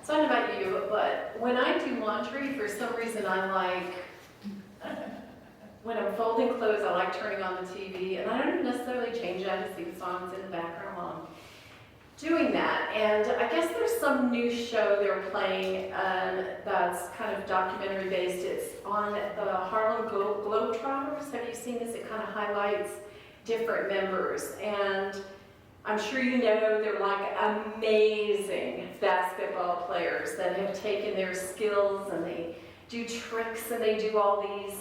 So I don't know about you, but when I do laundry, for some reason I like, when I'm folding clothes, I like turning on the TV, and I don't necessarily change it, I just leave the songs in the background while I'm doing that. And I guess there's some new show they're playing that's kind of documentary based. It's on the Harlem Globetrotters. Have you seen this? It kind of highlights different members. And I'm sure you know they're like amazing basketball players that have taken their skills and they do tricks and they do all these,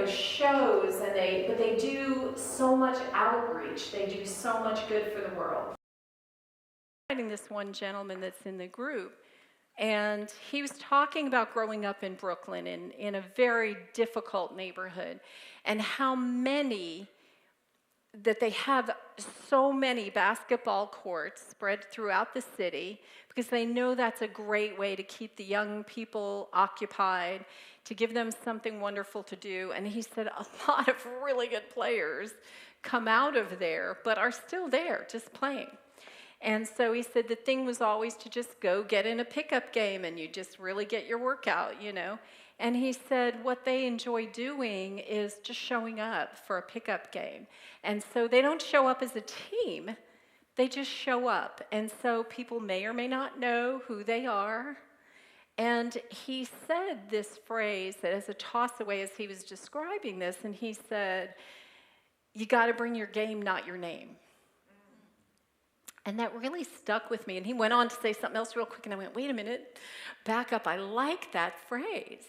shows, and but they do so much outreach. They do so much good for the world. This one gentleman that's in the group, and he was talking about growing up in Brooklyn in a very difficult neighborhood, and how that they have so many basketball courts spread throughout the city because they know that's a great way to keep the young people occupied, to give them something wonderful to do. And he said a lot of really good players come out of there but are still there just playing. And so he said the thing was always to just go get in a pickup game and you just really get your workout, And he said what they enjoy doing is just showing up for a pickup game. And so they don't show up as a team, they just show up. And so people may or may not know who they are. And he said this phrase that as a toss away as he was describing this, and he said, "You got to bring your game, not your name." And that really stuck with me. And he went on to say something else real quick, and I went, wait a minute, back up. I like that phrase.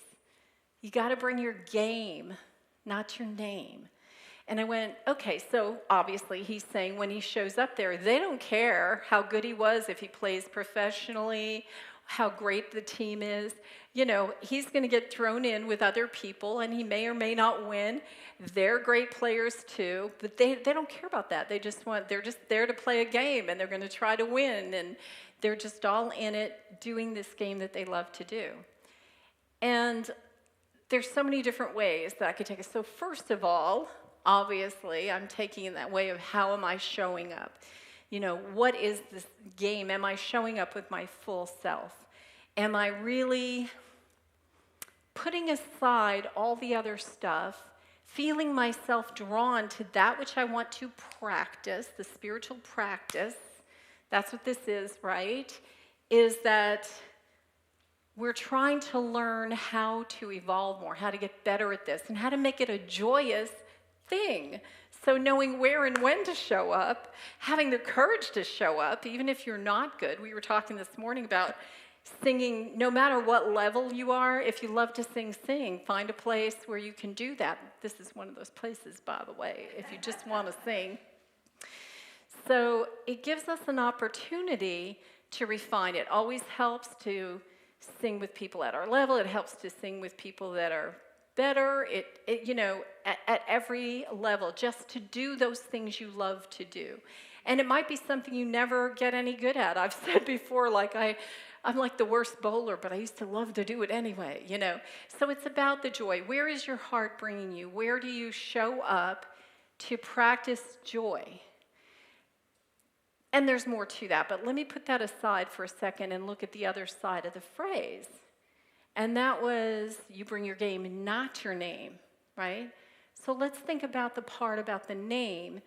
You got to bring your game, not your name. And I went, okay, so obviously he's saying when he shows up there, they don't care how good he was, if he plays professionally, how great the team is. He's going to get thrown in with other people, and he may or may not win. They're great players too, but they don't care about that. They're just there to play a game, and they're going to try to win, and they're just all in it doing this game that they love to do. And there's so many different ways that I could take it. So first of all, obviously, I'm taking in that way of how am I showing up? What is this game? Am I showing up with my full self? Am I really putting aside all the other stuff, feeling myself drawn to that which I want to practice, the spiritual practice? That's what this is, right? Is that we're trying to learn how to evolve more, how to get better at this, and how to make it a joyous thing. So knowing where and when to show up, having the courage to show up, even if you're not good. We were talking this morning about singing, no matter what level you are. If you love to sing, sing. Find a place where you can do that. This is one of those places, by the way, if you just want to sing. So it gives us an opportunity to refine. It always helps to sing with people at our level. It helps to sing with people that are better, at every level, just to do those things you love to do. And it might be something you never get any good at. I've said before, I'm like the worst bowler, but I used to love to do it anyway, So it's about the joy. Where is your heart bringing you? Where do you show up to practice joy? And there's more to that, but let me put that aside for a second and look at the other side of the phrase. And that was, you bring your game, not your name, right? So let's think about the part about the name.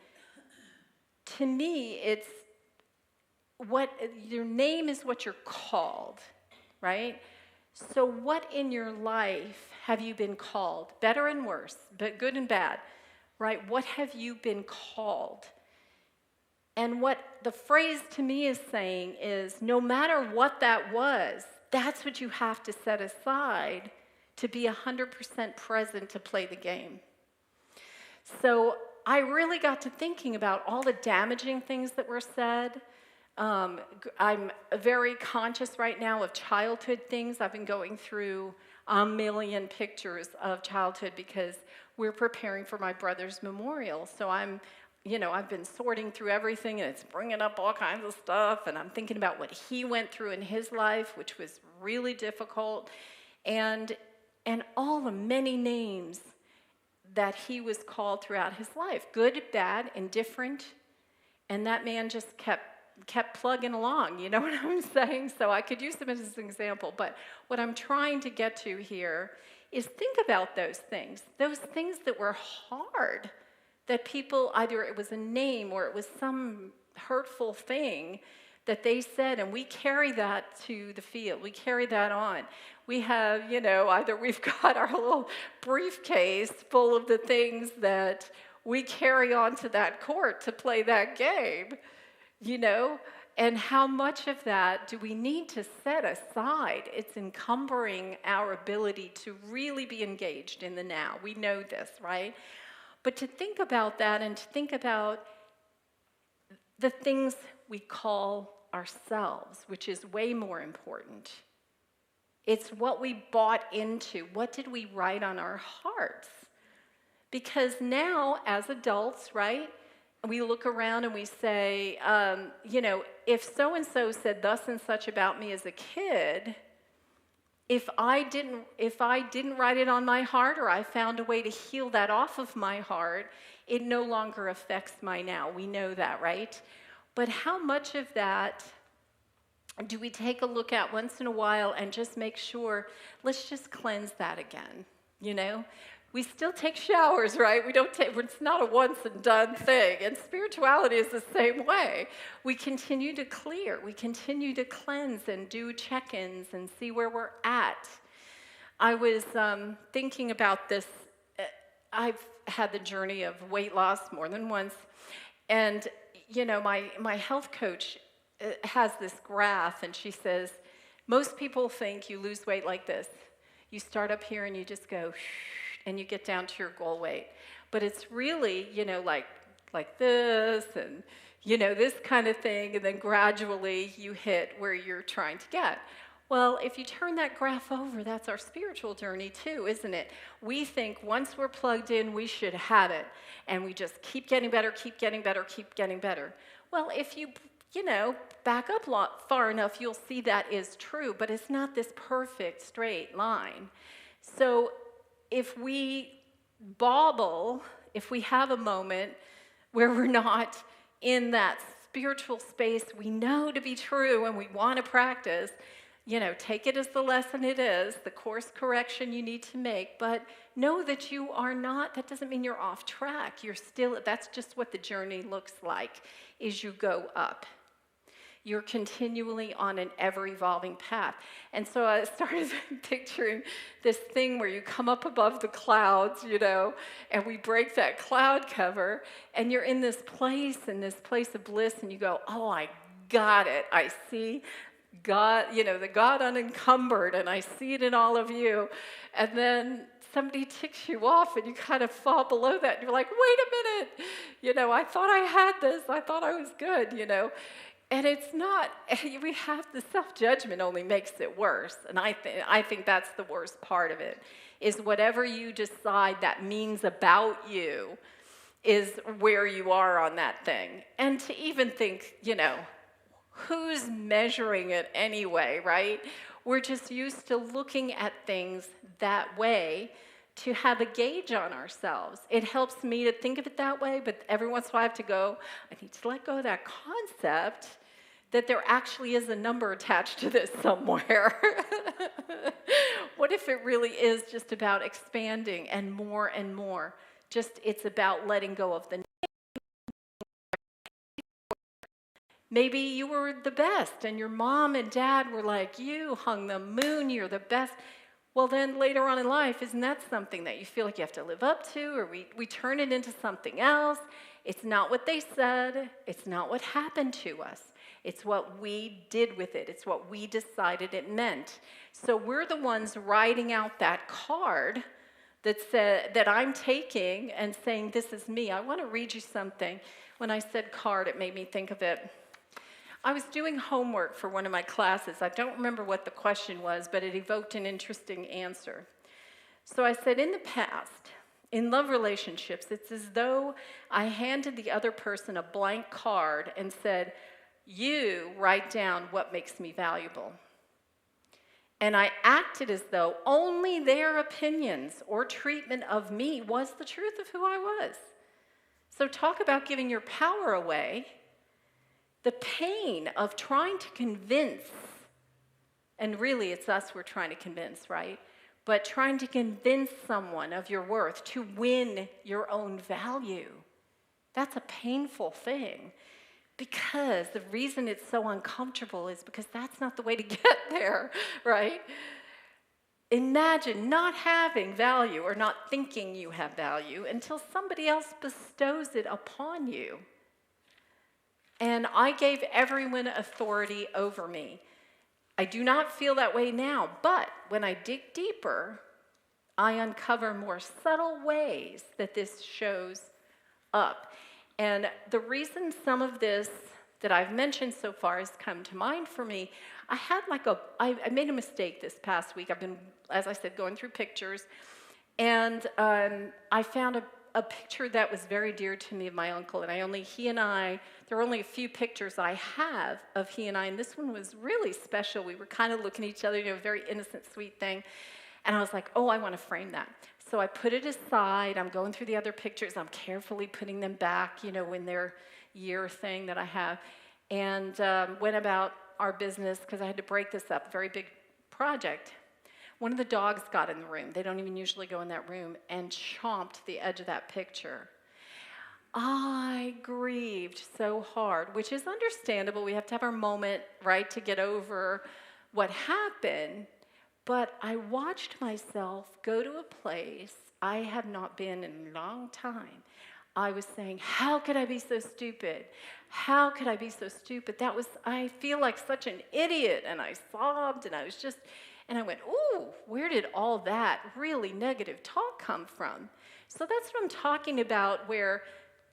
To me, it's what your name is, what you're called, right? So what in your life have you been called? Better and worse, but good and bad, right? What have you been called? And what the phrase to me is saying is, no matter what that was, that's what you have to set aside to be 100% present to play the game. So I really got to thinking about all the damaging things that were said. I'm very conscious right now of childhood things. I've been going through a million pictures of childhood because we're preparing for my brother's memorial. So I've been sorting through everything, and it's bringing up all kinds of stuff, and I'm thinking about what he went through in his life, which was really difficult, and all the many names that he was called throughout his life, good, bad, indifferent, and that man just kept kept plugging along, you know what I'm saying? So I could use them as an example, but what I'm trying to get to here is think about those things that were hard, that people, either it was a name or it was some hurtful thing that they said, and we carry that to the field. We carry that on. We have, either we've got our little briefcase full of the things that we carry on to that court to play that game, and how much of that do we need to set aside? It's encumbering our ability to really be engaged in the now. We know this, right? But to think about that and to think about the things we call ourselves, which is way more important. It's what we bought into. What did we write on our hearts? Because now, as adults, right, we look around and we say, if so-and-so said thus and such about me as a kid, if I didn't write it on my heart, or I found a way to heal that off of my heart, it no longer affects my now. We know that, right? But how much of that do we take a look at once in a while and just make sure, let's just cleanse that again, We still take showers, right? It's not a once and done thing. And spirituality is the same way. We continue to clear. We continue to cleanse and do check-ins and see where we're at. I was thinking about this. I've had the journey of weight loss more than once. And, my health coach has this graph, and she says, most people think you lose weight like this. You start up here and you just go, and you get down to your goal weight. But it's really, like this and, this kind of thing, and then gradually you hit where you're trying to get. Well, if you turn that graph over, that's our spiritual journey too, isn't it? We think once we're plugged in, we should have it, and we just keep getting better, keep getting better, keep getting better. Well, if you back up far enough, you'll see that is true, but it's not this perfect straight line. So if we bobble, if we have a moment where we're not in that spiritual space we know to be true and we want to practice, take it as the lesson it is, the course correction you need to make, but know that you are not, that doesn't mean you're off track. That's just what the journey looks like, is you go up. You're continually on an ever-evolving path. And so I started picturing this thing where you come up above the clouds, and we break that cloud cover, and you're in this place of bliss, and you go, oh, I got it. I see God, the God unencumbered, and I see it in all of you. And then somebody ticks you off, and you kind of fall below that, and you're like, wait a minute, I thought I had this. I thought I was good, And it's not, we have the self-judgment only makes it worse. And I think that's the worst part of it, is whatever you decide that means about you is where you are on that thing. And to even think, who's measuring it anyway, right? We're just used to looking at things that way to have a gauge on ourselves. It helps me to think of it that way, but every once in a while I have to go, I need to let go of that concept that there actually is a number attached to this somewhere. What if it really is just about expanding and more? Just it's about letting go of the. Maybe you were the best and your mom and dad were like, you hung the moon, you're the best. Well, then later on in life, isn't that something that you feel like you have to live up to, or we turn it into something else? It's not what they said. It's not what happened to us. It's what we did with it. It's what we decided it meant. So we're the ones writing out that card that I'm taking and saying, this is me. I want to read you something. When I said card, it made me think of it. I was doing homework for one of my classes. I don't remember what the question was, but it evoked an interesting answer. So I said, in the past, in love relationships, it's as though I handed the other person a blank card and said, you write down what makes me valuable. And I acted as though only their opinions or treatment of me was the truth of who I was. So talk about giving your power away. The pain of trying to convince, and really it's us we're trying to convince, right? But trying to convince someone of your worth to win your own value. That's a painful thing, because the reason it's so uncomfortable is because that's not the way to get there, right? Imagine not having value or not thinking you have value until somebody else bestows it upon you. And I gave everyone authority over me. I do not feel that way now, but when I dig deeper, I uncover more subtle ways that this shows up. And the reason some of this that I've mentioned so far has come to mind for me, I made a mistake this past week. I've been, as I said, going through pictures, and I found a picture that was very dear to me of my uncle, and there were only a few pictures I have of he and I, and this one was really special. We were kind of looking at each other, a very innocent, sweet thing, and I was like, oh, I want to frame that. So I put it aside. I'm going through the other pictures. I'm carefully putting them back, in their year thing that I have, and went about our business because I had to break this up, very big project. One of the dogs got in the room. They don't even usually go in that room, and chomped the edge of that picture. I grieved so hard, which is understandable. We have to have our moment, right, to get over what happened. But I watched myself go to a place I have not been in a long time. I was saying, how could I be so stupid? How could I be so stupid? I feel like such an idiot. And I sobbed, and and I went, ooh, where did all that really negative talk come from? So that's what I'm talking about, where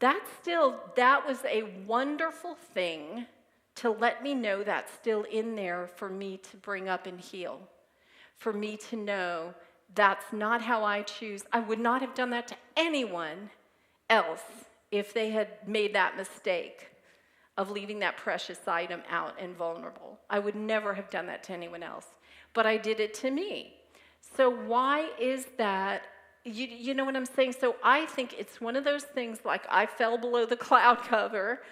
that was a wonderful thing to let me know that's still in there for me to bring up and heal. For me to know that's not how I choose. I would not have done that to anyone else if they had made that mistake of leaving that precious item out and vulnerable. I would never have done that to anyone else. But I did it to me. So why is that? You know what I'm saying? So I think it's one of those things like I fell below the cloud cover,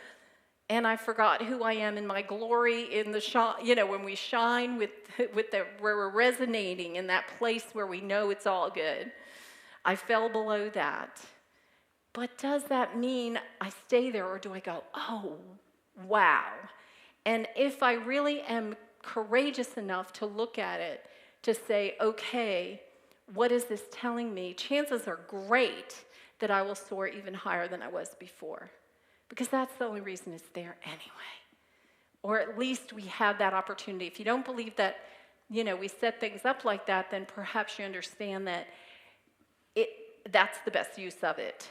and I forgot who I am in my glory in the when we shine where we're resonating in that place where we know it's all good. I fell below that. But does that mean I stay there, or do I go, oh, wow? And if I really am courageous enough to look at it, to say, okay, what is this telling me? Chances are great that I will soar even higher than I was before. Because that's the only reason it's there anyway. Or at least we have that opportunity. If you don't believe that, we set things up like that, then perhaps you understand that that's the best use of it,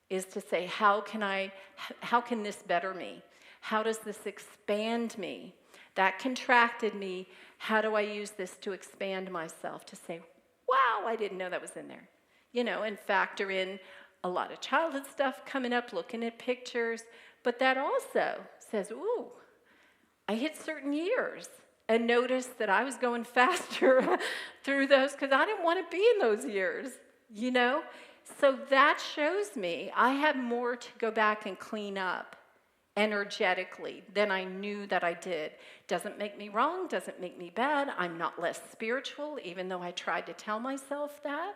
is to say, how can this better me? How does this expand me? That contracted me. How do I use this to expand myself, to say, wow, I didn't know that was in there. And factor in a lot of childhood stuff coming up, looking at pictures. But that also says, ooh, I hit certain years and noticed that I was going faster through those because I didn't want to be in those years, So that shows me I have more to go back and clean up energetically than I knew that I did. Doesn't make me wrong, doesn't make me bad. I'm not less spiritual, even though I tried to tell myself that.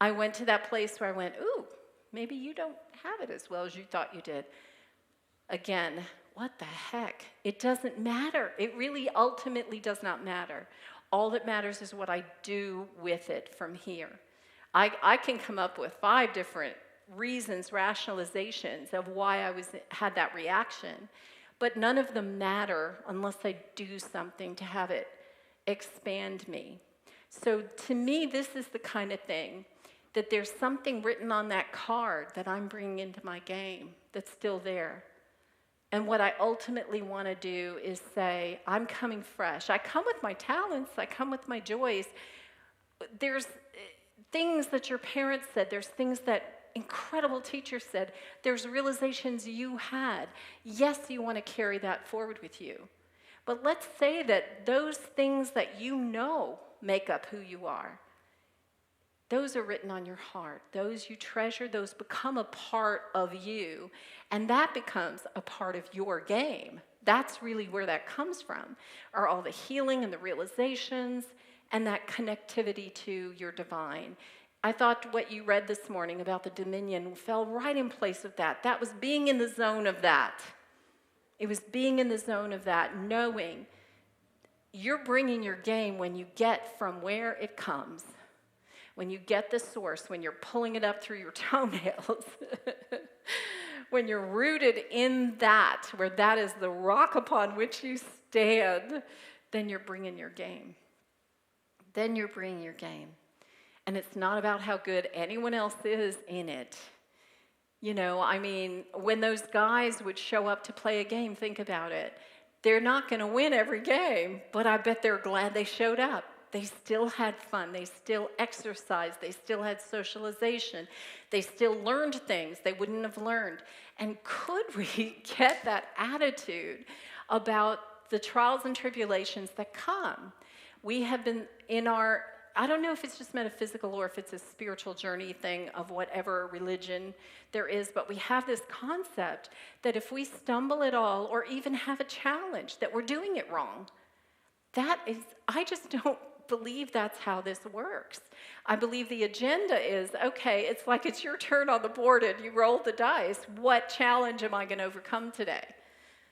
I went to that place where I went, ooh, maybe you don't have it as well as you thought you did. Again, what the heck? It doesn't matter. It really ultimately does not matter. All that matters is what I do with it from here. I can come up with 5 different reasons, rationalizations of why I had that reaction, but none of them matter unless I do something to have it expand me. So to me, this is the kind of thing that there's something written on that card that I'm bringing into my game that's still there. And what I ultimately want to do is say, I'm coming fresh. I come with my talents. I come with my joys. There's things that your parents said. There's things that incredible teachers said. There's realizations you had. Yes, you want to carry that forward with you. But let's say that those things that make up who you are. those are written on your heart. Those you treasure, those become a part of you, and that becomes a part of your game. That's really where that comes from, are all the healing and the realizations and that connectivity to your divine. I thought what you read this morning about the dominion fell right in place with that. That was being in the zone of that. It was being in the zone of that, knowing you're bringing your game when you get from where it comes, when you get the source, when you're pulling it up through your toenails, when you're rooted in that, where that is the rock upon which you stand, then you're bringing your game. Then you're bringing your game. And it's not about how good anyone else is in it. You know, I mean, when those guys would show up to play a game, think about it. They're not going to win every game, but I bet they're glad they showed up. They still had fun. They still exercised. They still had socialization. They still learned things they wouldn't have learned. And could we get that attitude about the trials and tribulations that come? We have been in our, I don't know if it's just metaphysical or if it's a spiritual journey thing of whatever religion there is, but we have this concept that if we stumble at all or even have a challenge that we're doing it wrong, that is, I just don't believe that's how this works. I believe the agenda is, okay, it's like it's your turn on the board and you roll the dice. What challenge am I going to overcome today?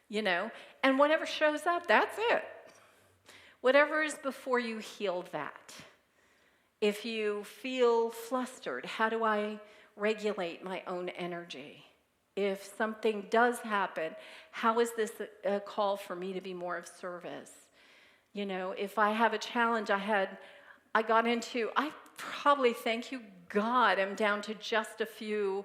You know, and whatever shows up, that's it. Whatever is before you, heal that. If you feel flustered, how do I regulate my own energy? If something does happen, how is this a call for me to be more of service? You know, if I have a challenge, I probably, thank you God, am down to just a few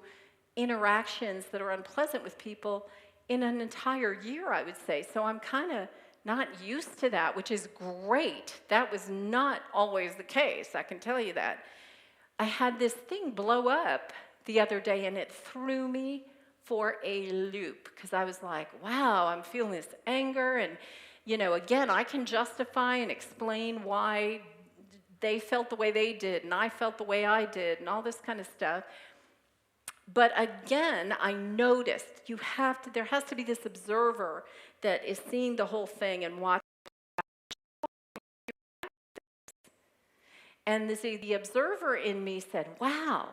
interactions that are unpleasant with people in an entire year, I would say. So I'm kind of not used to that, which is great. That was not always the case, I can tell you that. I had this thing blow up the other day, and it threw me for a loop, because I was like, wow, I'm feeling this anger, and, you know, again, I can justify and explain why they felt the way they did, and I felt the way I did, and all this kind of stuff. But again, I noticed there has to be this observer that is seeing the whole thing and watching. And the observer in me said, wow,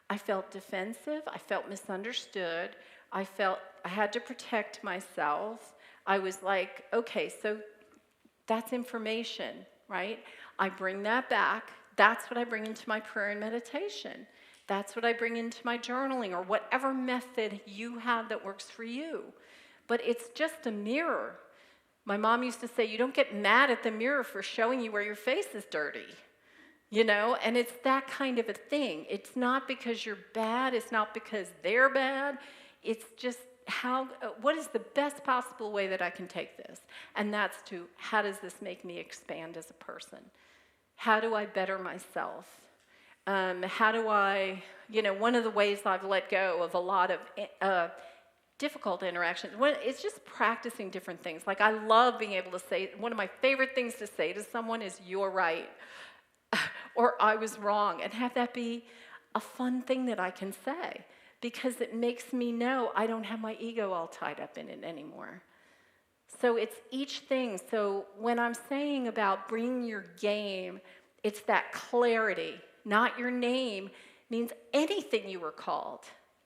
I felt defensive, I felt misunderstood, I felt I had to protect myself. I was like, okay, so that's information, right? I bring that back. That's what I bring into my prayer and meditation. That's what I bring into my journaling, or whatever method you have that works for you. But it's just a mirror. My mom used to say, you don't get mad at the mirror for showing you where your face is dirty. You know, and it's that kind of a thing. It's not because you're bad. It's not because they're bad. It's just what is the best possible way that I can take this? And that's how does this make me expand as a person? How do I better myself? How do I, one of the ways I've let go of a lot of difficult interactions, it's just practicing different things. Like, I love being able to say, one of my favorite things to say to someone is, you're right, or I was wrong, and have that be a fun thing that I can say, because it makes me know I don't have my ego all tied up in it anymore. So it's each thing. So when I'm saying about bringing your game, it's that clarity. Not your name means anything you were called,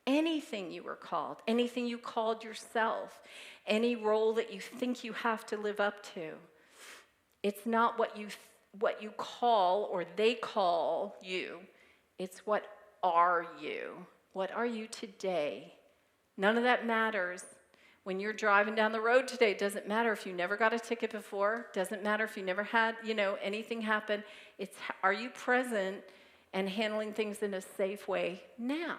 anything you were called, anything you called yourself, any role that you think you have to live up to. It's not what you call or they call you. It's what are you? What are you today? None of that matters. When you're driving down the road today, it doesn't matter if you never got a ticket before. Doesn't matter if you never had, anything happen. It's, are you present and handling things in a safe way now?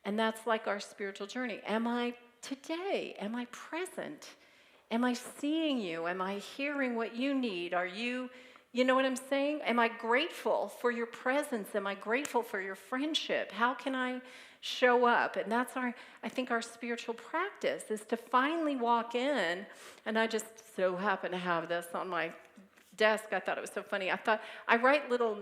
And that's like our spiritual journey. Am I today? Am I present? Am I seeing you? Am I hearing what you need? Are you know what I'm saying? Am I grateful for your presence? Am I grateful for your friendship? How can I show up? And that's I think our spiritual practice is to finally walk in, and I just so happen to have this on my desk. I thought it was so funny. I write little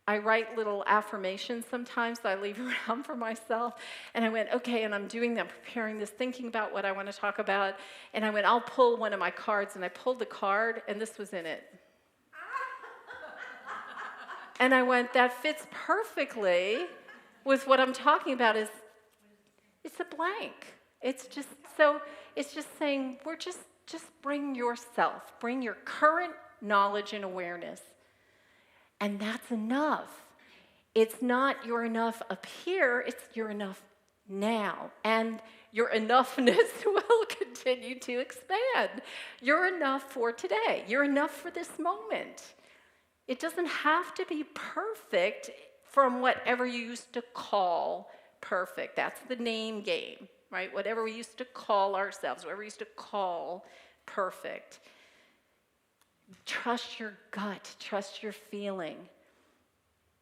I write little affirmations sometimes that I leave around for myself. And I went, okay, and I'm doing that, preparing this, thinking about what I want to talk about. And I went, I'll pull one of my cards. And I pulled the card, and this was in it. And I went, that fits perfectly with what I'm talking about. Is it's a blank. It's just saying, just bring yourself, bring your current knowledge and awareness. And that's enough. It's not you're enough up here, it's you're enough now. And your enoughness will continue to expand. You're enough for today. You're enough for this moment. It doesn't have to be perfect from whatever you used to call perfect. That's the name game, right? Whatever we used to call ourselves, whatever we used to call perfect. Trust your gut. Trust your feeling.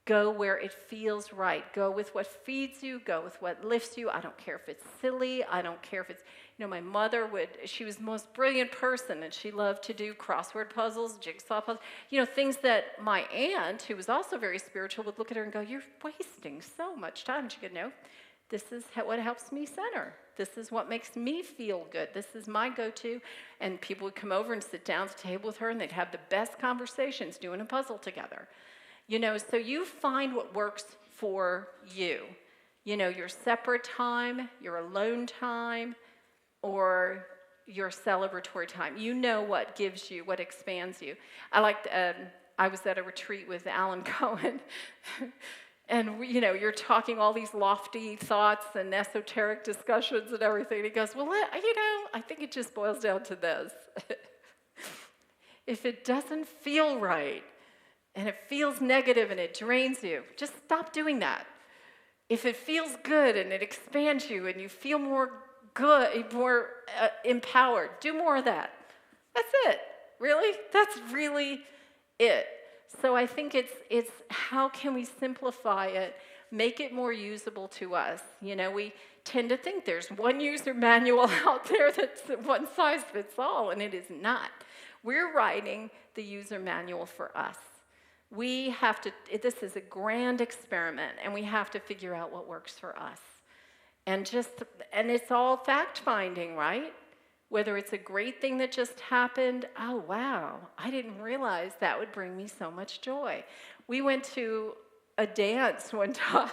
Go where it feels right. Go with what feeds you. Go with what lifts you. I don't care if it's silly. I don't care if it's, my mother she was the most brilliant person, and she loved to do crossword puzzles, jigsaw puzzles, things that my aunt, who was also very spiritual, would look at her and go, you're wasting so much time. And she could, no, this is what helps me center. This is what makes me feel good. This is my go-to. And people would come over and sit down at the table with her, and they'd have the best conversations doing a puzzle together. So you find what works for you. Your separate time, your alone time, or your celebratory time. You know what gives you, what expands you. I was at a retreat with Alan Cohen, and you're talking all these lofty thoughts and esoteric discussions and everything. He goes, well, I think it just boils down to this. If it doesn't feel right, and it feels negative and it drains you, just stop doing that. If it feels good and it expands you and you feel more good, more empowered, do more of that. That's it. Really? That's really it. So I think it's how can we simplify it, make it more usable to us. We tend to think there's one user manual out there that's one size fits all, and it is not. We're writing the user manual for us. We have to, this is a grand experiment, and we have to figure out what works for us. And it's all fact-finding, right? Whether it's a great thing that just happened, oh, wow, I didn't realize that would bring me so much joy. We went to a dance one time,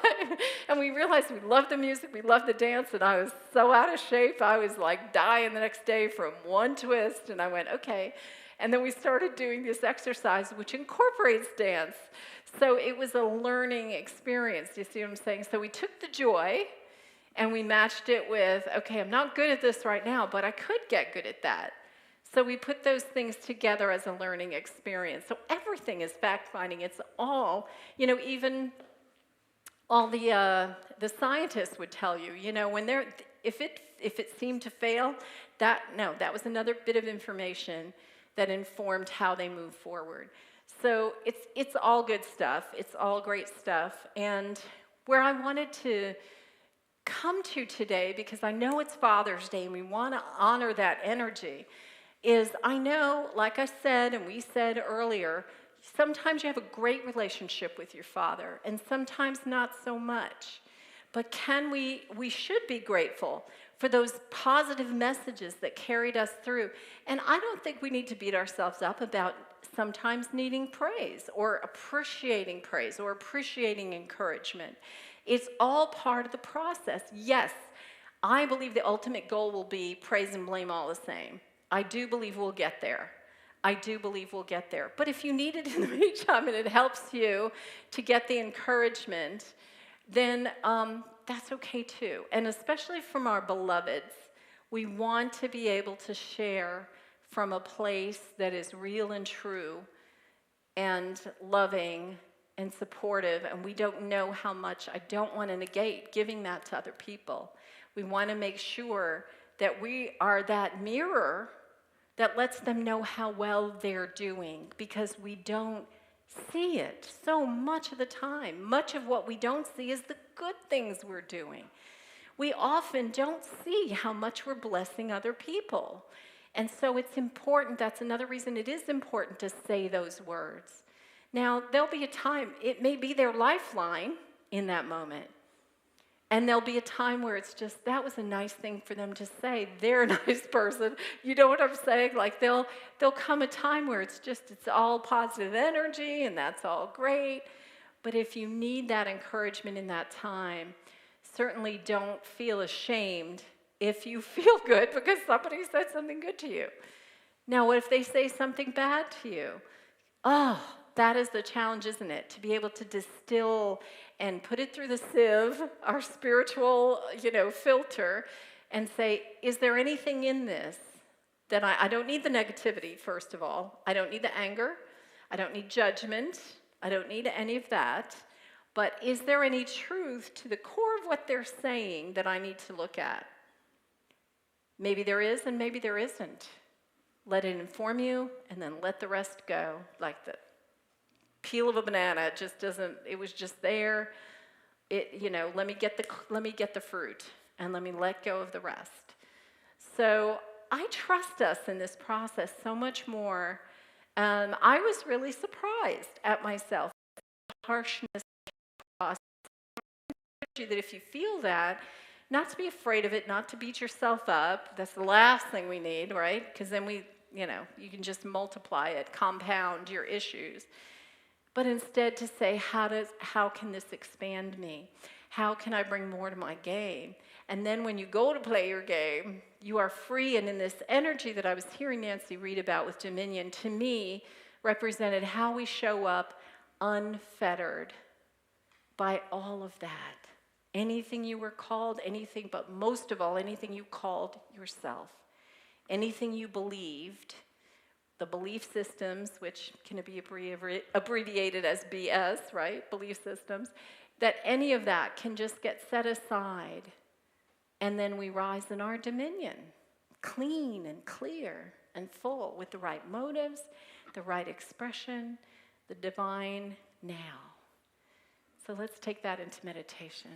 and we realized we loved the music, we loved the dance, and I was so out of shape, I was like dying the next day from one twist, and I went, okay. And then we started doing this exercise, which incorporates dance. So it was a learning experience, you see what I'm saying? So we took the joy, and we matched it with, okay, I'm not good at this right now, but I could get good at that. So we put those things together as a learning experience. So everything is fact-finding. It's all, even all the scientists would tell you, when if it seemed to fail, that was another bit of information that informed how they move forward. So it's all good stuff. It's all great stuff. And where I wanted to come to today, because I know it's Father's Day and we want to honor that energy, is I know, like I said and we said earlier, sometimes you have a great relationship with your father and sometimes not so much. But we should be grateful for those positive messages that carried us through. And I don't think we need to beat ourselves up about sometimes needing praise or appreciating encouragement. It's all part of the process. Yes, I believe the ultimate goal will be praise and blame all the same. I do believe we'll get there. But if you need it in the meantime and it helps you to get the encouragement, then that's okay too. And especially from our beloveds, we want to be able to share from a place that is real and true and loving and supportive, and we don't know how much. I don't want to negate giving that to other people. We want to make sure that we are that mirror that lets them know how well they're doing, because we don't see it so much of the time. Much of what we don't see is the good things we're doing. We often don't see how much we're blessing other people. And so it's important, that's another reason it is important to say those words. Now, there'll be a time, it may be their lifeline in that moment. And there'll be a time where it's just, that was a nice thing for them to say. They're a nice person. You know what I'm saying? Like there'll come a time where it's all positive energy and that's all great. But if you need that encouragement in that time, certainly don't feel ashamed if you feel good because somebody said something good to you. Now, what if they say something bad to you? Oh, that is the challenge, isn't it? To be able to distill and put it through the sieve, our spiritual, filter, and say, is there anything in this that I don't need the negativity, first of all. I don't need the anger. I don't need judgment. I don't need any of that. But is there any truth to the core of what they're saying that I need to look at? Maybe there is and maybe there isn't. Let it inform you and then let the rest go, like the peel of a banana. It was just there. Let me get the fruit and let me let go of the rest. So I trust us in this process so much more. I was really surprised at myself. Harshness process. That if you feel that, not to be afraid of it, not to beat yourself up. That's the last thing we need, right? Because then you can just multiply it, compound your issues. But instead to say, how can this expand me? How can I bring more to my game? And then when you go to play your game, you are free. And in this energy that I was hearing Nancy read about with Dominion, to me, represented how we show up unfettered by all of that. Anything you were called, anything, but most of all, anything you called yourself. Anything you believed, the belief systems, which can be abbreviated as BS, right? Belief systems, that any of that can just get set aside. And then we rise in our dominion, clean and clear and full, with the right motives, the right expression, the divine now. So let's take that into meditation.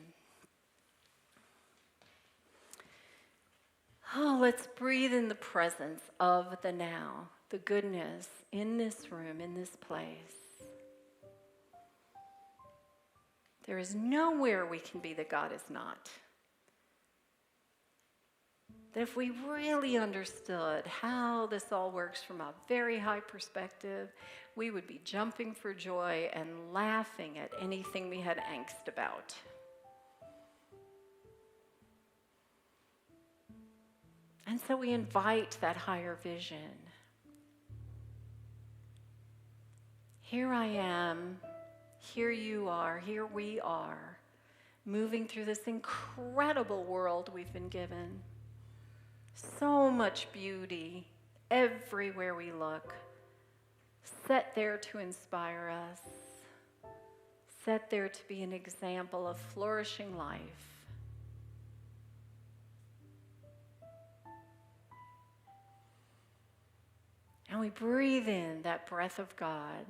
Oh, let's breathe in the presence of the now, the goodness in this room, in this place. There is nowhere we can be that God is not. That if we really understood how this all works from a very high perspective, we would be jumping for joy and laughing at anything we had angst about. And so we invite that higher vision. Here I am, here you are, here we are, moving through this incredible world we've been given. So much beauty everywhere we look, set there to inspire us, set there to be an example of flourishing life. And we breathe in that breath of God.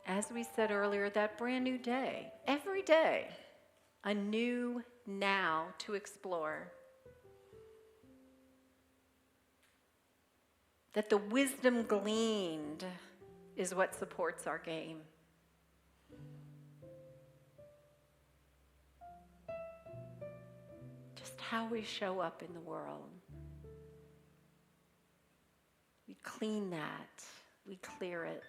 As we said earlier, that brand new day. Every day, a new now to explore. That the wisdom gleaned is what supports our game. Just how we show up in the world. We clean that, we clear it.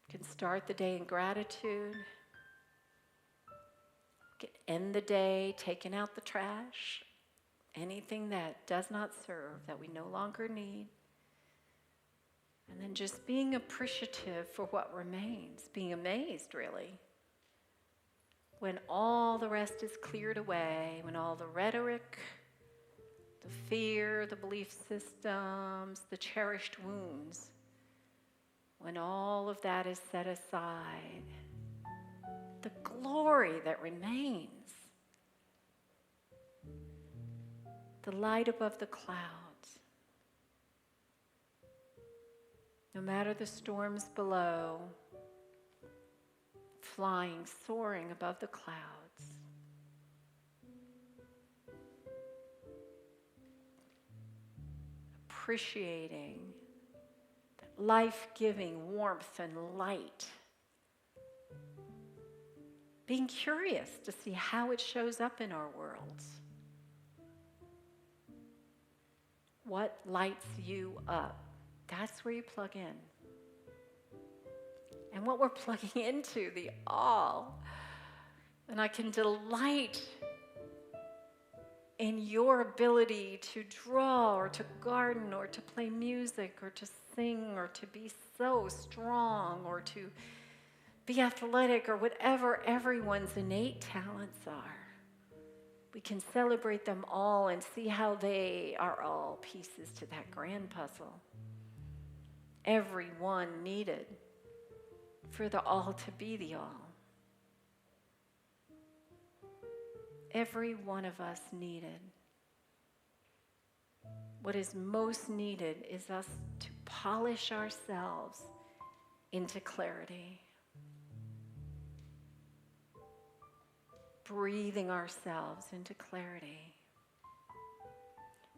You can start the day in gratitude. You can end the day taking out the trash. Anything that does not serve, that we no longer need. And then just being appreciative for what remains, being amazed, really. When all the rest is cleared away, when all the rhetoric, the fear, the belief systems, the cherished wounds, when all of that is set aside, the glory that remains, the light above the clouds. No matter the storms below, flying, soaring above the clouds. Appreciating life-giving warmth and light. Being curious to see how it shows up in our worlds. What lights you up? That's where you plug in. And what we're plugging into, the all. And I can delight in your ability to draw or to garden or to play music or to sing or to be so strong or to be athletic or whatever everyone's innate talents are. We can celebrate them all and see how they are all pieces to that grand puzzle. Every one needed for the all to be the all. Every one of us needed. What is most needed is us to polish ourselves into clarity. Breathing ourselves into clarity.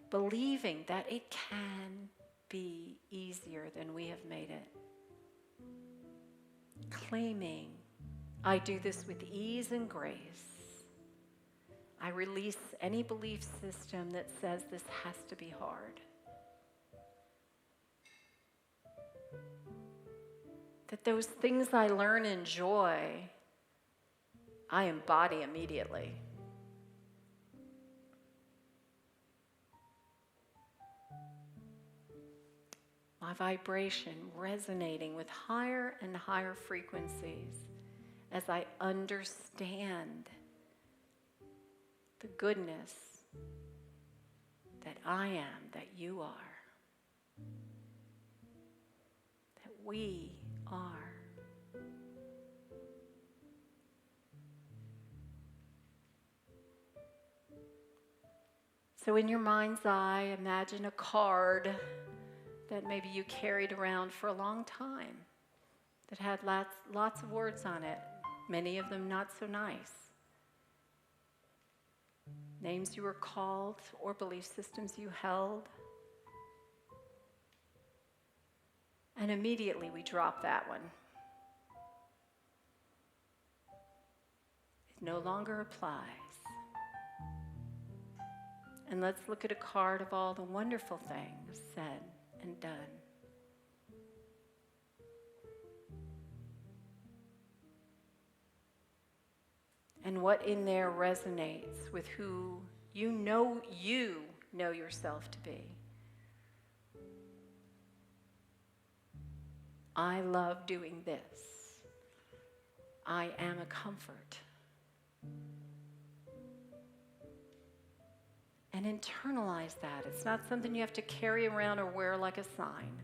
Believing that it can be easier than we have made it. Claiming, I do this with ease and grace. I release any belief system that says this has to be hard. That those things I learn in joy, I embody immediately. My vibration resonating with higher and higher frequencies as I understand the goodness that I am, that you are, that we are. So in your mind's eye, imagine a card that maybe you carried around for a long time that had lots of words on it, many of them not so nice. Names you were called or belief systems you held. And immediately we drop that one. It no longer applies. And let's look at a card of all the wonderful things said and done. And what in there resonates with who you know yourself to be. I love doing this. I am a comfort. And internalize that. It's not something you have to carry around or wear like a sign.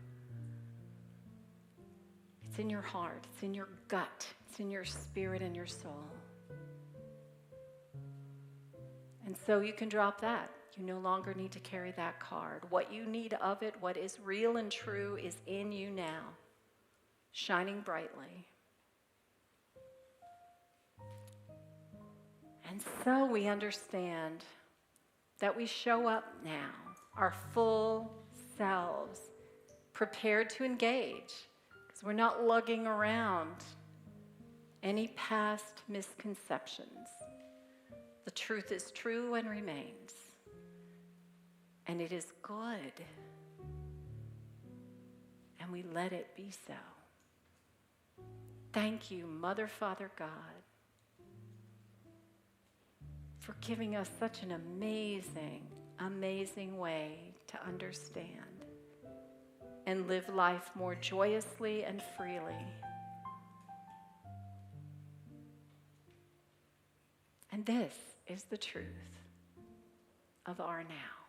It's in your heart. It's in your gut. It's in your spirit and your soul. And so you can drop that. You no longer need to carry that card. What you need of it, what is real and true, is in you now, shining brightly. And so we understand that we show up now, our full selves, prepared to engage, because we're not lugging around any past misconceptions. The truth is true and remains, and it is good, and we let it be so. Thank you, Mother, Father, God, for giving us such an amazing, amazing way to understand and live life more joyously and freely. And this is the truth of our now.